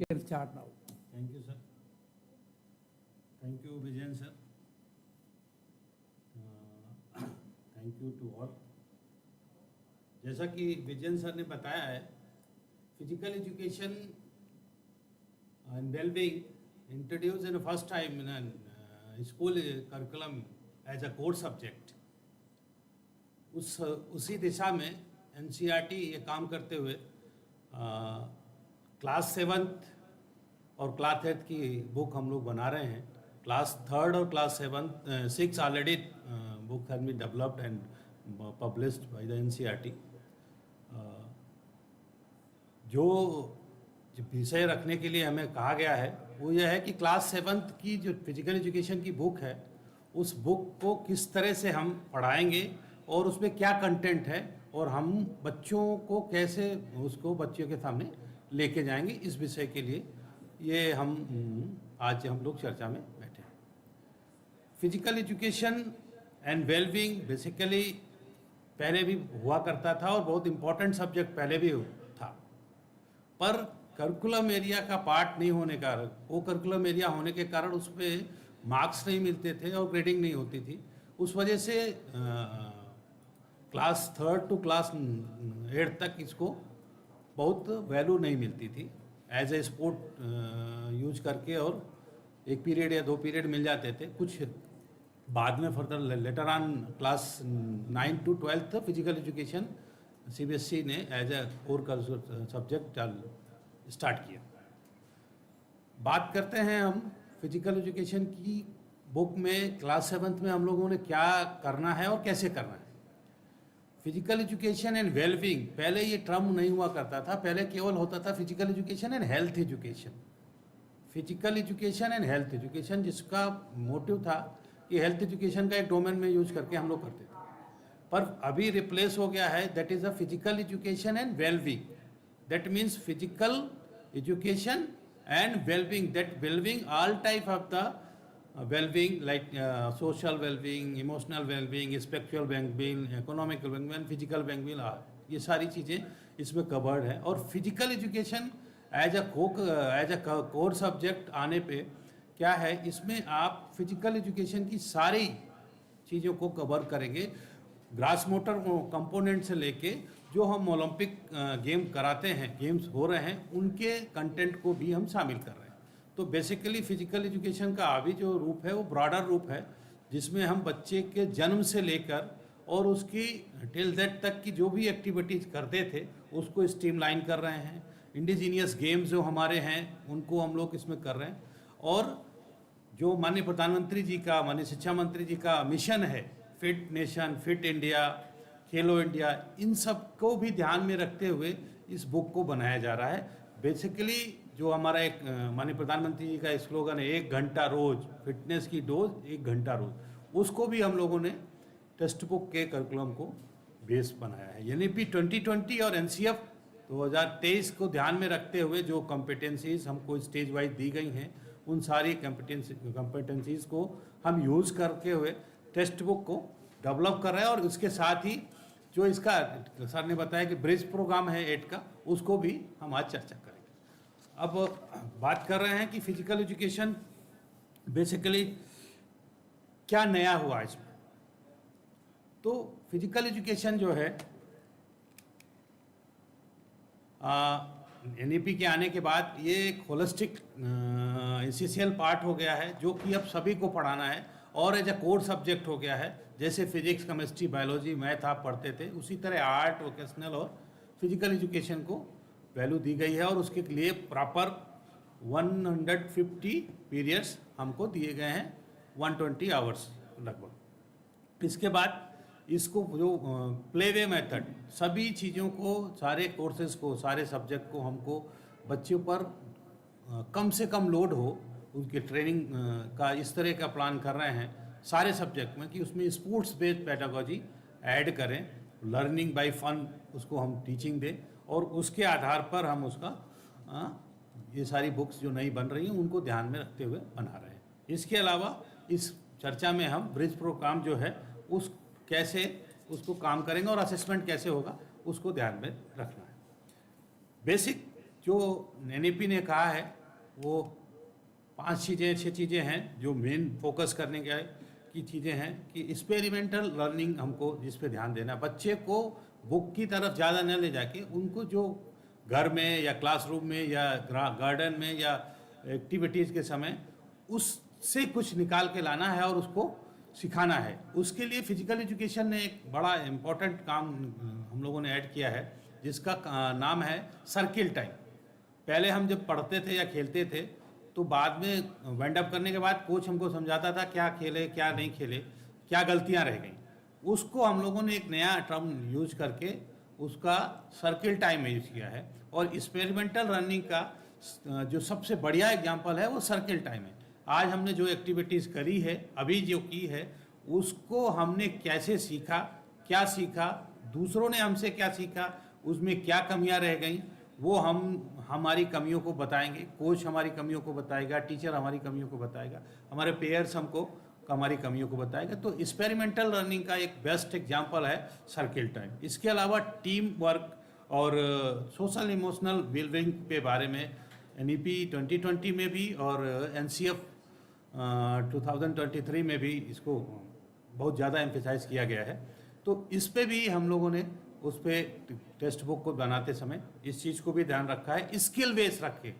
can start now. Thank you, sir. Thank you, Vijayan sir. Thank you to all. जैसा कि Vijayan sir ने बताया है, physical education and wellbeing introduce in first time in school curriculum as a core subject. उसी दिशा में NCERT ये काम करते हुए क्लास 7th और क्लास 8th की बुक हम लोग बना रहे हैं. क्लास 3rd और class 6 already book has been developed and published by the NCERT. जो विषय रखने के लिए हमें कहा गया है वो यह है कि क्लास 7th की जो फिजिकल एजुकेशन की बुक है उस बुक को किस तरह से हम पढ़ाएंगे और उसमें क्या कंटेंट है और हम बच्चों को कैसे उसको बच्चों के सामने लेके जाएंगे, इस विषय के लिए ये आज हम लोग चर्चा में बैठे हैं. Physical education and wellbeing basically पहले भी हुआ करता था और बहुत इम्पोर्टेंट सब्जेक्ट पहले भी था, पर करिकुलम एरिया का पार्ट नहीं होने का कारण, वो करिकुलम एरिया होने के कारण उसमें मार्क्स नहीं मिलते थे और ग्रेडिंग नहीं होती थी. उस वजह से class 3rd to class 8th तक इसको बहुत वैल्यू नहीं मिलती थी. एज ए स्पोर्ट यूज करके और एक पीरियड या 2 पीरियड मिल जाते थे. कुछ बाद में further later on class 9 to 12th physical education CBSE ने as a core subject start किया. बात करते हैं हम फिजिकल एजुकेशन की बुक में. क्लास 7th में हम लोगों ने क्या करना है और कैसे करना है. फिजिकल एजुकेशन एंड वेलबींग, पहले ये टर्म नहीं हुआ करता था. पहले केवल होता था physical education and health education. Physical education and health education, जिसका मोटिव था कि हेल्थ एजुकेशन का एक डोमेन में यूज करके हम लोग करते थे, पर अभी रिप्लेस हो गया है. That is a physical education and wellbeing. That means physical education and wellbeing. That wellbeing all type of the well-being, like social well-being, emotional well-being, spiritual well-being, economical well-being, physical well-being, ये सारी चीज़ें इसमें covered है. और physical education as a core subject आने पे क्या है, इसमें आप फिजिकल एजुकेशन की सारी चीज़ों को कवर करेंगे. ग्रास मोटर कंपोनेंट से लेके जो हम ओलंपिक गेम कराते हैं, गेम्स हो रहे हैं, उनके कंटेंट को भी हम शामिल कर रहे हैं. तो बेसिकली फिजिकल एजुकेशन का अभी जो रूप है वो ब्रॉडर रूप है, जिसमें हम बच्चे के जन्म से लेकर और उसकी टिल दैट तक की जो भी एक्टिविटीज़ करते थे उसको स्ट्रीमलाइन कर रहे हैं. इंडिजीनियस गेम्स जो हमारे हैं उनको हम लोग इसमें कर रहे हैं. और जो माननीय प्रधानमंत्री जी का, माननीय शिक्षा मंत्री जी का मिशन है, फिट नेशन, फिट इंडिया, खेलो इंडिया, इन सब को भी ध्यान में रखते हुए इस बुक को बनाया जा रहा है. बेसिकली जो हमारा एक माननीय प्रधानमंत्री जी का स्लोगन है, 1 घंटा रोज, फिटनेस की डोज 1 घंटा रोज, उसको भी हम लोगों ने टेक्स्ट बुक के करिकुलम को बेस बनाया है. एनईपी 2020 और एनसीएफ 2023 को ध्यान में रखते हुए जो कॉम्पिटेंसीज हमको स्टेज वाइज दी गई हैं, उन सारी कॉम्पिटेंसीज को हम यूज़ करके हुए टेक्स्ट बुक को डेवलप कर रहे हैं. और उसके साथ ही जो इसका सर ने बताया कि ब्रिज प्रोग्राम है 8 का, उसको भी हम आज चर्चा करेंगे. अब बात कर रहे हैं कि फिजिकल एजुकेशन बेसिकली क्या नया हुआ इसमें. तो फिजिकल एजुकेशन जो है एनईपी के आने के बाद ये एक होलिस्टिक एसेंशियल पार्ट हो गया है, जो कि अब सभी को पढ़ाना है और एज अ कोर सब्जेक्ट हो गया है. जैसे फिजिक्स, केमिस्ट्री, बायोलॉजी, मैथ आप पढ़ते थे, उसी तरह आर्ट, वोकेशनल और फिजिकल एजुकेशन को वैल्यू दी गई है. और उसके लिए प्रॉपर 150 पीरियड्स हमको दिए गए हैं, 120 आवर्स लगभग. इसके बाद इसको जो प्ले वे मेथड, सभी चीज़ों को, सारे कोर्सेज को, सारे सब्जेक्ट को हमको बच्चों पर कम से कम लोड हो, उनके ट्रेनिंग का इस तरह का प्लान कर रहे हैं सारे सब्जेक्ट में कि उसमें स्पोर्ट्स बेस्ड पेडागोजी ऐड करें, लर्निंग बाय फन उसको हम टीचिंग दें, और उसके आधार पर हम उसका ये सारी बुक्स जो नई बन रही हैं उनको ध्यान में रखते हुए बना रहे हैं. इसके अलावा इस चर्चा में हम ब्रिज प्रोग्राम जो है उस कैसे उसको काम करेंगे और असेसमेंट कैसे होगा उसको ध्यान में रखना है. बेसिक जो एनईपी ने कहा है वो 6 चीज़ें हैं जो मेन फोकस करने की चीज़ें हैं कि एक्सपेरिमेंटल लर्निंग हमको जिस पे ध्यान देना, बच्चे को बुक की तरफ ज़्यादा न ले जाके उनको जो घर में या क्लासरूम में या गार्डन में या एक्टिविटीज़ के समय उससे कुछ निकाल के लाना है और उसको सिखाना है। उसके लिए फिजिकल एजुकेशन ने एक बड़ा इम्पोर्टेंट काम हम लोगों ने ऐड किया है जिसका नाम है सर्किल टाइम। पहले हम जब पढ़ते थे या खेलते थे तो बाद में वाइंड अप करने के बाद कोच हमको समझाता था क्या खेले क्या नहीं खेले, क्या गलतियां रह गई। उसको हम लोगों ने एक नया टर्म यूज करके उसका सर्किल टाइम यूज किया है। और एक्सपेरिमेंटल रनिंग का जो सबसे बढ़िया एग्जांपल है वो सर्किल टाइम है। आज हमने जो एक्टिविटीज़ करी है, अभी जो की है, उसको हमने कैसे सीखा, क्या सीखा, दूसरों ने हमसे क्या सीखा, उसमें क्या कमियां रह गई, वो हम हमारी कमियों को बताएंगे, कोच हमारी कमियों को बताएगा, टीचर हमारी कमियों को बताएगा, हमारे पेयर्स हमको हमारी कमियों को बताएगा। तो एक्सपेरिमेंटल लर्निंग का एक बेस्ट एग्जांपल है सर्किल टाइम। इसके अलावा टीम वर्क और सोशल इमोशनल वेलबींग के बारे में एनईपी 2020 में भी और एनसीएफ 2023 में भी इसको बहुत ज़्यादा एम्फेसाइज किया गया है। तो इस पे भी हम लोगों ने उस पर टेक्स्ट बुक को बनाते समय इस चीज़ को भी ध्यान रखा है। स्किल बेस रखे,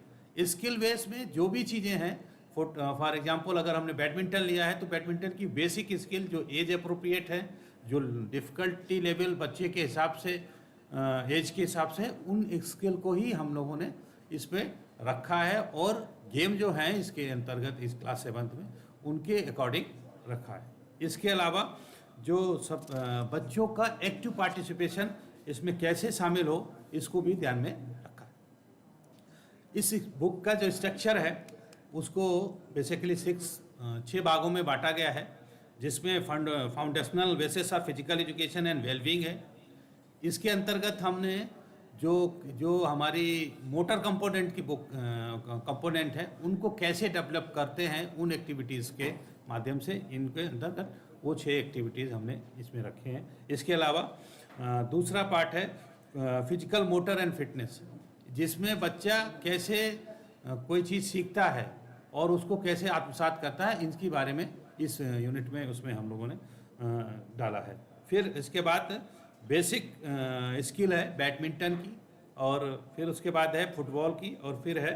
स्किल बेस में जो भी चीज़ें हैं, फॉर एग्जांपल अगर हमने बैडमिंटन लिया है तो बैडमिंटन की बेसिक स्किल जो एज अप्रोप्रिएट है, जो डिफ़िकल्टी लेवल बच्चे के हिसाब से, एज के हिसाब से, उन स्किल को ही हम लोगों ने इस पर रखा है। और गेम जो हैं इसके अंतर्गत इस क्लास 7 में उनके अकॉर्डिंग रखा है। इसके अलावा जो सब बच्चों का एक्टिव पार्टिसिपेशन इसमें कैसे शामिल हो, इसको भी ध्यान में रखा है। इस बुक का जो स्ट्रक्चर है उसको बेसिकली 6 भागों में बांटा गया है, जिसमें foundational basis of physical education and wellbeing है। इसके अंतर्गत हमने जो हमारी मोटर कंपोनेंट की बुक कंपोनेंट है उनको कैसे डेवलप करते हैं उन एक्टिविटीज़ के माध्यम से, इनके अंतर्गत वो 6 एक्टिविटीज़ हमने इसमें रखे हैं। इसके अलावा दूसरा पार्ट है फिजिकल मोटर एंड फिटनेस, जिसमें बच्चा कैसे कोई चीज़ सीखता है और उसको कैसे आत्मसात करता है, इनके बारे में इस यूनिट में उसमें हम लोगों ने डाला है। फिर इसके बाद बेसिक स्किल है बैडमिंटन की, और फिर उसके बाद है फुटबॉल की, और फिर है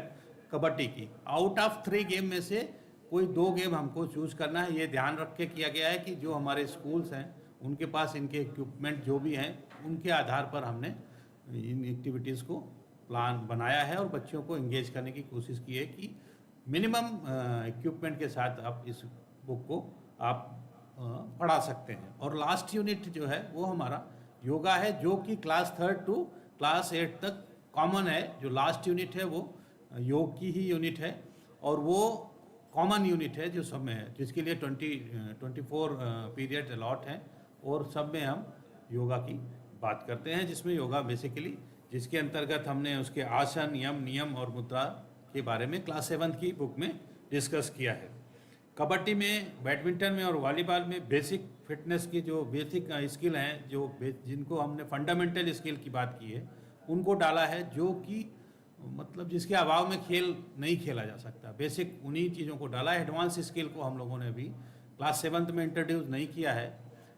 कबड्डी की। आउट ऑफ 3 गेम में से कोई 2 गेम हमको चूज करना है। ये ध्यान रख के किया गया है कि जो हमारे स्कूल्स हैं उनके पास इनके इक्विपमेंट जो भी हैं उनके आधार पर हमने इन एक्टिविटीज़ को प्लान बनाया है और बच्चों को इंगेज करने की कोशिश की है कि मिनिमम इक्विपमेंट के साथ आप इस बुक को आप पढ़ा सकते हैं। और लास्ट यूनिट जो है वो हमारा योगा है, जो कि क्लास 3 टू क्लास 8 तक कॉमन है। जो लास्ट यूनिट है वो योग की ही यूनिट है और वो कॉमन यूनिट है जो सब में है, जिसके लिए 24 पीरियड अलॉट हैं और सब में हम योगा की बात करते हैं, जिसमें योगा बेसिकली जिसके अंतर्गत हमने उसके आसन, नियम और मुद्रा के बारे में क्लास 7 की बुक में डिस्कस किया है। कबड्डी में, बैडमिंटन में और वॉलीबॉल में बेसिक फिटनेस की जो बेसिक स्किल हैं, जिनको हमने फंडामेंटल स्किल की बात की है, उनको डाला है, जो कि मतलब जिसके अभाव में खेल नहीं खेला जा सकता। बेसिक उन्हीं चीज़ों को डाला है। एडवांस स्किल को हम लोगों ने अभी क्लास 7 में इंट्रोड्यूस नहीं किया है,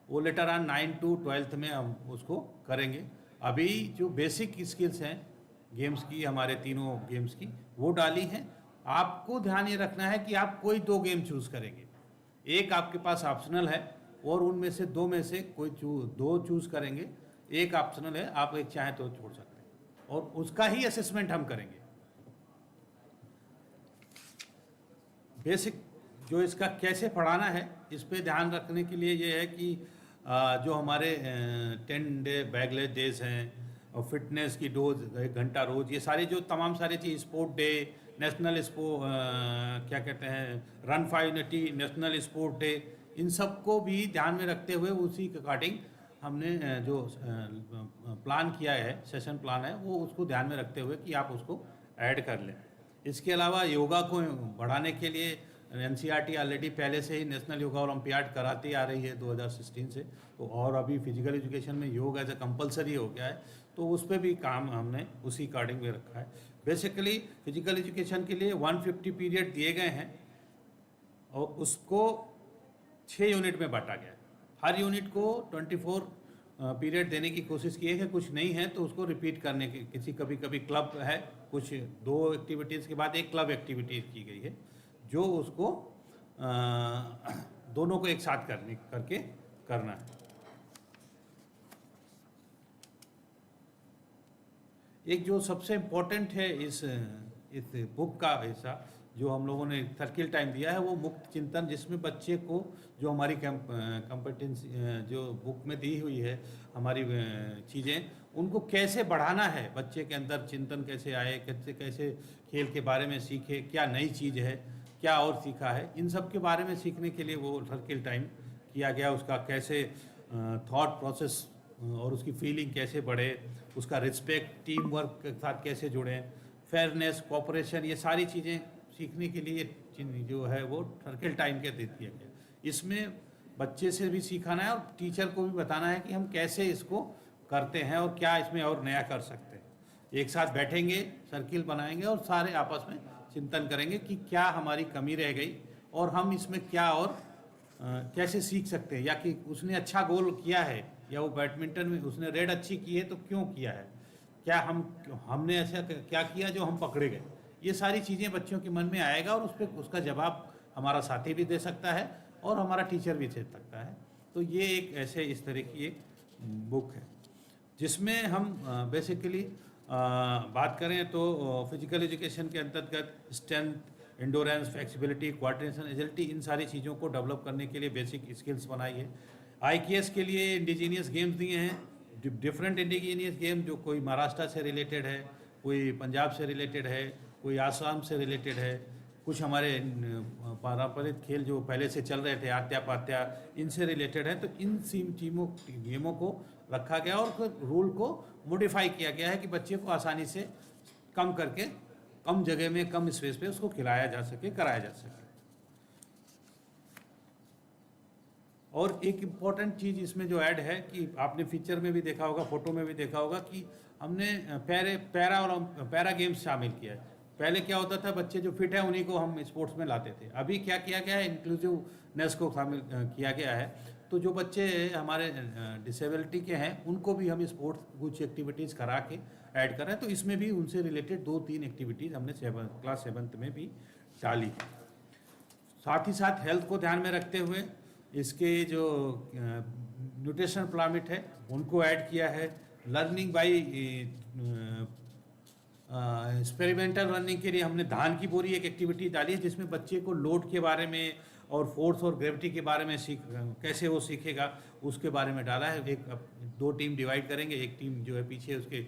वो लेटर ऑन 9 to 12 में हम उसको करेंगे। अभी जो बेसिक स्किल्स हैं गेम्स की, हमारे तीनों गेम्स की, वो डाली हैं। आपको ध्यान ये रखना है कि आप कोई 2 गेम चूज़ करेंगे, एक आपके पास ऑप्शनल है और उनमें से 2 में से कोई 2 चूज़ करेंगे, एक ऑप्शनल है, आप एक चाहें तो छोड़ सकते हैं और उसका ही असेसमेंट हम करेंगे। बेसिक जो इसका कैसे पढ़ाना है, इस पे ध्यान रखने के लिए ये है कि जो हमारे 10 डे बैगलेस डेज हैं और फिटनेस की डोज 1 घंटा रोज, ये सारी जो तमाम सारी चीज़, स्पोर्ट डे, नेशनल क्या कहते हैं, run for unity, national sport day, इन सब को भी ध्यान में रखते हुए उसी के अकॉर्डिंग हमने जो प्लान किया है, सेशन प्लान है, वो उसको ध्यान में रखते हुए कि आप उसको ऐड कर लें। इसके अलावा योगा को बढ़ाने के लिए एनसीईआरटी ऑलरेडी पहले से ही नेशनल योगा ओलंपियाड कराती आ रही है 2016 से, तो और अभी फिजिकल एजुकेशन में योग एज ए कंपलसरी हो गया है। तो उस पर भी काम हमने उसी अकॉर्डिंग में रखा है। बेसिकली फिजिकल एजुकेशन के लिए 150 पीरियड दिए गए हैं और उसको 6 यूनिट में बांटा गया है। हर यूनिट को 24 पीरियड देने की कोशिश की है। कुछ नहीं है तो उसको रिपीट करने की, कभी कभी क्लब है, कुछ 2 एक्टिविटीज़ के बाद एक क्लब एक्टिविटी की गई है जो उसको दोनों को एक साथ करके करना है। एक जो सबसे इम्पोर्टेंट है इस बुक का हिस्सा जो हम लोगों ने सर्किल टाइम दिया है वो मुक्त चिंतन, जिसमें बच्चे को जो हमारी कॉम्पिटेंसी जो बुक में दी हुई है हमारी चीज़ें, उनको कैसे बढ़ाना है, बच्चे के अंदर चिंतन कैसे आए, कैसे कैसे खेल के बारे में सीखे, क्या नई चीज़ है, क्या और सीखा है, इन सब के बारे में सीखने के लिए वो सर्किल टाइम किया गया। उसका कैसे थॉट प्रोसेस और उसकी फीलिंग कैसे बढ़े, उसका रिस्पेक्ट, टीम वर्क के साथ कैसे जुड़ें, फेयरनेस, कोऑपरेशन, ये सारी चीज़ें सीखने के लिए जो है वो सर्किल टाइम के दे दिया गया। इसमें बच्चे से भी सिखाना है और टीचर को भी बताना है कि हम कैसे इसको करते हैं और क्या इसमें और नया कर सकते हैं। एक साथ बैठेंगे, सर्किल बनाएंगे और सारे आपस में चिंतन करेंगे कि क्या हमारी कमी रह गई और हम इसमें क्या और कैसे सीख सकते हैं, या कि उसने अच्छा गोल किया है या वो बैडमिंटन में उसने रेड अच्छी की है तो क्यों किया है, क्या हमने ऐसा क्या किया जो हम पकड़े गए। ये सारी चीज़ें बच्चों के मन में आएगा और उस पर उसका जवाब हमारा साथी भी दे सकता है और हमारा टीचर भी दे सकता है। तो ये एक ऐसे इस तरह की एक बुक है जिसमें हम बेसिकली बात करें तो फिजिकल एजुकेशन के अंतर्गत strength, endurance, flexibility, coordination, agility, इन सारी चीज़ों को डेवलप करने के लिए बेसिक स्किल्स बनाई है। IKS के लिए इंडिजीनियस गेम्स दिए हैं, डिफरेंट इंडिजीनियस गेम, जो कोई महाराष्ट्र से रिलेटेड है, कोई पंजाब से रिलेटेड है, कोई आसाम से रिलेटेड है, कुछ हमारे पारंपरिक खेल जो पहले से चल रहे थे आत्या पात्या, इनसे रिलेटेड है। तो इन गेमों को रखा गया और रूल को मॉडिफाई किया गया है कि बच्चे को आसानी से कम करके कम जगह में कम स्पेस पे उसको खिलाया जा सके, कराया जा सके। और एक इम्पॉर्टेंट चीज़ इसमें जो ऐड है कि आपने फीचर में भी देखा होगा, फोटो में भी देखा होगा कि हमने पैरा गेम्स शामिल किया है। पहले क्या होता था, बच्चे जो फिट है उन्हीं को हम स्पोर्ट्स में लाते थे। अभी क्या किया गया है, इंक्लूसिवनेस को शामिल किया गया है। तो जो बच्चे हमारे डिसेबिलिटी के हैं उनको भी हम स्पोर्ट्स कुछ एक्टिविटीज़ करा के ऐड कर रहे हैं। तो इसमें भी उनसे रिलेटेड 2-3 एक्टिविटीज़ हमने क्लास 7th में भी डाली है। साथ ही साथ हेल्थ को ध्यान में रखते हुए इसके जो न्यूट्रिशन पिरामिड है उनको ऐड किया है। लर्निंग बाई एक्सपेरिमेंटल लर्निंग के लिए हमने धान की बोरी एक एक्टिविटी डाली है जिसमें बच्चे को लोड के बारे में और फोर्स और ग्रेविटी के बारे में कैसे वो सीखेगा उसके बारे में डाला है। 2 टीम डिवाइड करेंगे, एक टीम जो है पीछे उसके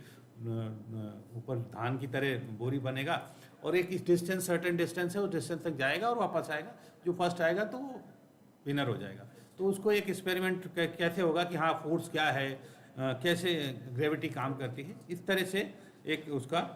ऊपर धान की तरह बोरी बनेगा और एक डिस्टेंस, सर्टेन डिस्टेंस है, उस डिस्टेंस तक जाएगा और वापस आएगा। जो फर्स्ट आएगा तो वो विनर हो जाएगा। तो उसको एक एक्सपेरिमेंट कैसे होगा कि हाँ फोर्स क्या है, कैसे ग्रेविटी काम करती है, इस तरह से एक उसका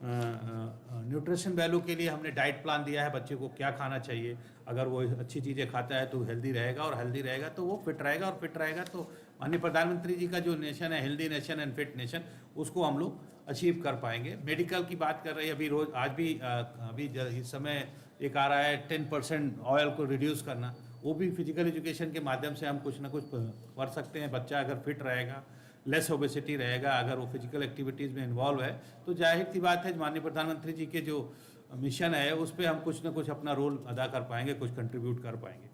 न्यूट्रिशन वैल्यू के लिए हमने डाइट प्लान दिया है। बच्चे को क्या खाना चाहिए, अगर वो अच्छी चीज़ें खाता है तो हेल्दी रहेगा और हेल्दी रहेगा तो वो फिट रहेगा और फिट रहेगा तो माननीय प्रधानमंत्री जी का जो नेशन है healthy nation and fit nation, उसको हम लोग अचीव कर पाएंगे। मेडिकल की बात कर रही है, अभी रोज आज भी अभी इस समय एक आ रहा है 10% ऑयल को रिड्यूस करना, वो भी फिजिकल एजुकेशन के माध्यम से हम कुछ ना कुछ कर सकते हैं। बच्चा अगर फिट रहेगा, लेस ओबेसिटी रहेगा, अगर वो फिजिकल एक्टिविटीज़ में इन्वॉल्व है तो जाहिर सी बात है माननीय प्रधानमंत्री जी के जो मिशन है उस पर हम कुछ ना कुछ अपना रोल अदा कर पाएंगे, कुछ कंट्रीब्यूट कर पाएंगे।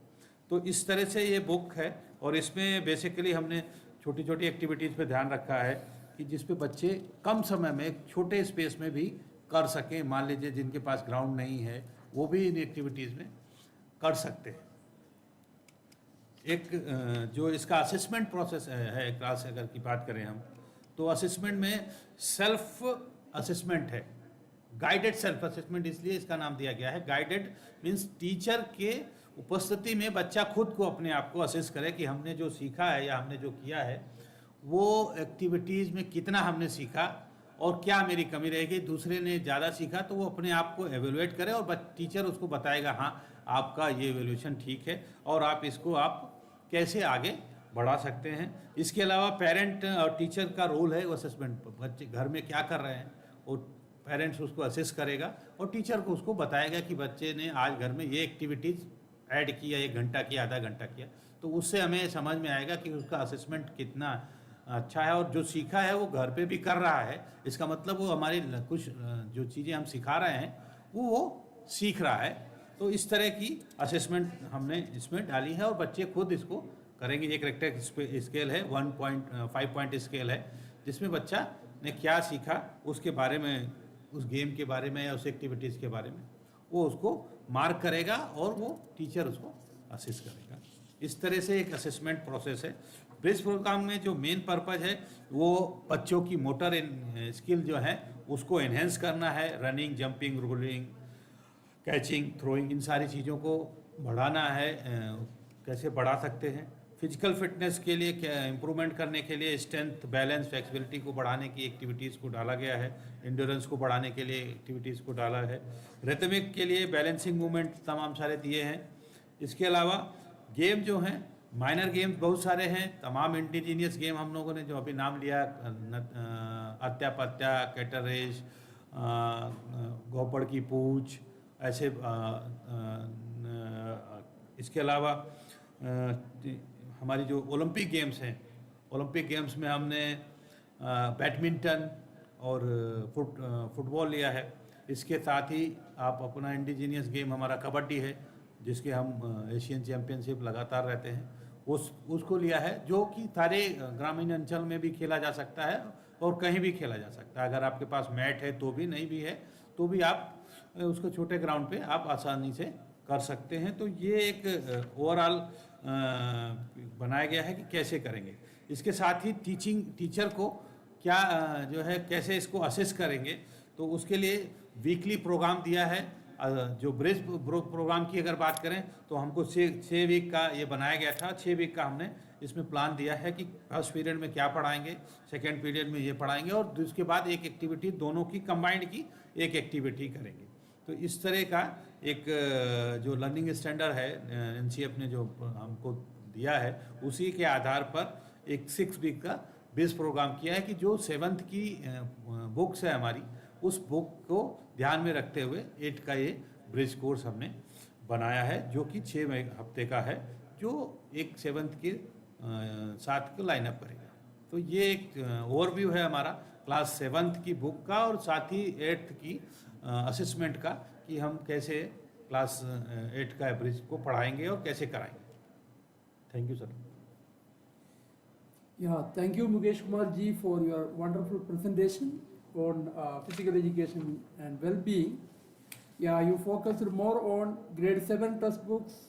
तो इस तरह से ये बुक है और इसमें बेसिकली हमने छोटी छोटी एक्टिविटीज़ पे ध्यान रखा है कि जिस पे बच्चे कम समय में छोटे स्पेस में भी कर सकें। मान लीजिए जिनके पास ग्राउंड नहीं है वो भी इन एक्टिविटीज़ में कर सकते हैं। एक जो इसका असेसमेंट प्रोसेस है क्लास अगर की बात करें हम, तो असेसमेंट में सेल्फ असेसमेंट है, गाइडेड सेल्फ असेसमेंट इसलिए इसका नाम दिया गया है। गाइडेड मीन्स टीचर के उपस्थिति में बच्चा खुद को अपने आप को असेस करे कि हमने जो सीखा है या हमने जो किया है वो एक्टिविटीज़ में कितना हमने सीखा और क्या मेरी कमी रहेगी। दूसरे ने ज़्यादा सीखा तो वो अपने आप को एवेलुएट करे और टीचर उसको बताएगा हाँ आपका ये एवेल्यूशन ठीक है और आप इसको आप कैसे आगे बढ़ा सकते हैं। इसके अलावा पेरेंट और टीचर का रोल है वो असेसमेंट, बच्चे घर में क्या कर रहे हैं और पेरेंट्स उसको असेस करेगा और टीचर को उसको बताएगा कि बच्चे ने आज घर में ये एक्टिविटीज़ ऐड किया, 1 घंटा किया, आधा घंटा किया, तो उससे हमें समझ में आएगा कि उसका असेसमेंट कितना अच्छा है और जो सीखा है वो घर पे भी कर रहा है। इसका मतलब वो हमारी कुछ जो चीज़ें हम सिखा रहे हैं वो सीख रहा है। तो इस तरह की असेसमेंट हमने इसमें डाली है और बच्चे खुद इसको करेंगे। ये करेक्टर स्केल है, 5 पॉइंट स्केल है, जिसमें बच्चा ने क्या सीखा उसके बारे में, उस गेम के बारे में या उस एक्टिविटीज़ के बारे में वो उसको मार्क करेगा और वो टीचर उसको असेस करेगा। इस तरह से एक असेसमेंट प्रोसेस है। ब्रिज प्रोग्राम में जो मेन पर्पज़ है वो बच्चों की मोटर स्किल जो है उसको एनहेंस करना है। Running, jumping, rolling, catching, throwing, इन सारी चीज़ों को बढ़ाना है। कैसे बढ़ा सकते हैं? फिजिकल फिटनेस के लिए क्या इम्प्रूवमेंट करने के लिए स्ट्रेंथ, बैलेंस, फ्लेक्सिबिलिटी को बढ़ाने की एक्टिविटीज़ को डाला गया है। इंड्योरेंस को बढ़ाने के लिए एक्टिविटीज़ को डाला है। रिथमिक के लिए बैलेंसिंग मूवमेंट तमाम सारे दिए हैं। इसके अलावा गेम जो हैं, माइनर गेम्स बहुत सारे हैं। तमाम इंडिजीनियस गेम हम लोगों ने जो अभी नाम लिया, अत्या पत्या, कैटर रेस, गोपड़ की पूछ, ऐसे इसके अलावा हमारी जो ओलंपिक गेम्स हैं, ओलंपिक गेम्स में हमने बैडमिंटन और फुटबॉल लिया है। इसके साथ ही आप अपना इंडिजीनियस गेम हमारा कबड्डी है, जिसके हम एशियन चैम्पियनशिप लगातार रहते हैं, उसको लिया है, जो कि सारे ग्रामीण अंचल में भी खेला जा सकता है और कहीं भी खेला जा सकता है। अगर आपके पास मैट है तो भी, नहीं भी है तो भी आप उसको छोटे ग्राउंड पे आप आसानी से कर सकते हैं। तो ये एक ओवरऑल बनाया गया है कि कैसे करेंगे। इसके साथ ही टीचर को क्या जो है कैसे इसको असेस करेंगे, तो उसके लिए वीकली प्रोग्राम दिया है। जो ब्रिज प्रोग्राम की अगर बात करें तो हमको 6 वीक का ये बनाया गया था। 6 वीक का हमने इसमें प्लान दिया है कि फर्स्ट पीरियड में क्या पढ़ाएंगे, सेकेंड पीरियड में ये पढ़ाएंगे और उसके बाद एक एक्टिविटी दोनों की कंबाइंड की एक एक्टिविटी करेंगे। तो इस तरह का एक जो लर्निंग स्टैंडर्ड है एनसीएफ ने जो हमको दिया है, उसी के आधार पर एक 6 वीक का बेस प्रोग्राम किया है कि जो 7th की बुक्स है हमारी, उस बुक को ध्यान में रखते हुए 8 का ये ब्रिज कोर्स हमने बनाया है, जो कि 6 हफ्ते का है, जो एक 7th के साथ को लाइनअप करेगा। तो ये एक ओवरव्यू है हमारा क्लास 7th की बुक का और साथ ही 8th की असेसमेंट का, कि हम कैसे क्लास 8 का ब्रिज को पढ़ाएंगे और कैसे कराएंगे। Thank you sir. Yeah, thank you Mukesh Kumar ji for your wonderful presentation on physical education and well-being. Yeah, you focused more on grade 7 textbooks